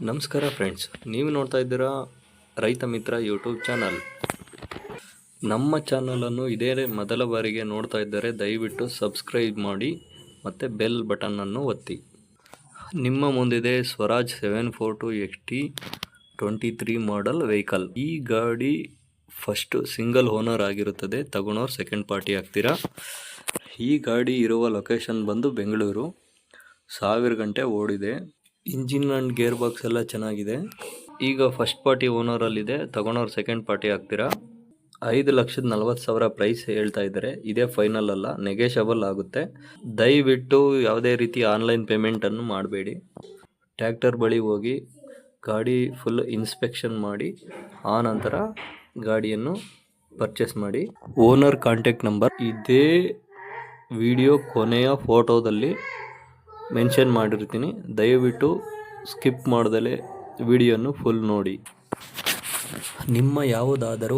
ನಮಸ್ಕಾರ ಫ್ರೆಂಡ್ಸ್, ನೀವು ನೋಡ್ತಾ ಇದ್ದೀರಾ ರೈತ ಮಿತ್ರ ಯೂಟ್ಯೂಬ್ ಚಾನಲ್. ನಮ್ಮ ಚಾನಲನ್ನು ಇದೇ ಮೊದಲ ಬಾರಿಗೆ ನೋಡ್ತಾ ಇದ್ದರೆ ದಯವಿಟ್ಟು ಸಬ್ಸ್ಕ್ರೈಬ್ ಮಾಡಿ ಮತ್ತು ಬೆಲ್ ಬಟನನ್ನು ಒತ್ತಿ. ನಿಮ್ಮ ಮುಂದಿದೆ ಸ್ವರಾಜ್ 742 XT 23 ಮಾಡೆಲ್ ವೆಹಿಕಲ್. ಈ ಗಾಡಿ ಫಸ್ಟ್ ಸಿಂಗಲ್ ಓನರ್ ಆಗಿರುತ್ತದೆ, ತಗೊಳೋರು ಸೆಕೆಂಡ್ ಪಾರ್ಟಿ ಆಗ್ತೀರಾ. ಈ ಗಾಡಿ ಇರುವ ಲೊಕೇಶನ್ ಬಂದು ಬೆಂಗಳೂರು. 1000 ಗಂಟೆ ಓಡಿದೆ. ಇಂಜಿನ್ ಆ್ಯಂಡ್ ಗೇರ್ ಬಾಕ್ಸ್ ಎಲ್ಲ ಚೆನ್ನಾಗಿದೆ. ಈಗ ಫಸ್ಟ್ ಪಾರ್ಟಿ ಓನರಲ್ಲಿದೆ, ತಗೊಳೋರು ಸೆಕೆಂಡ್ ಪಾರ್ಟಿ ಆಗ್ತೀರಾ. 5,40,000 ಪ್ರೈಸ್ ಹೇಳ್ತಾ ಇದ್ದಾರೆ. ಇದೇ ಫೈನಲ್ ಅಲ್ಲ, ನೆಗೆಷಬಲ್ ಆಗುತ್ತೆ. ದಯವಿಟ್ಟು ಯಾವುದೇ ರೀತಿ ಆನ್ಲೈನ್ ಪೇಮೆಂಟನ್ನು ಮಾಡಬೇಡಿ. ಟ್ರ್ಯಾಕ್ಟರ್ ಬಳಿ ಹೋಗಿ ಗಾಡಿ ಫುಲ್ ಇನ್ಸ್ಪೆಕ್ಷನ್ ಮಾಡಿ ಆ ನಂತರ ಗಾಡಿಯನ್ನು ಪರ್ಚೇಸ್ ಮಾಡಿ. ಓನರ್ ಕಾಂಟ್ಯಾಕ್ಟ್ ನಂಬರ್ ಇದೇ ವಿಡಿಯೋ ಕೊನೆಯ ಫೋಟೋದಲ್ಲಿ ಮೆನ್ಷನ್ ಮಾಡಿರ್ತೀನಿ. ದಯವಿಟ್ಟು ಸ್ಕಿಪ್ ಮಾಡ್ದಲೇ ವಿಡಿಯೋನು ಫುಲ್ ನೋಡಿ. ನಿಮ್ಮ ಯಾವುದಾದರೂ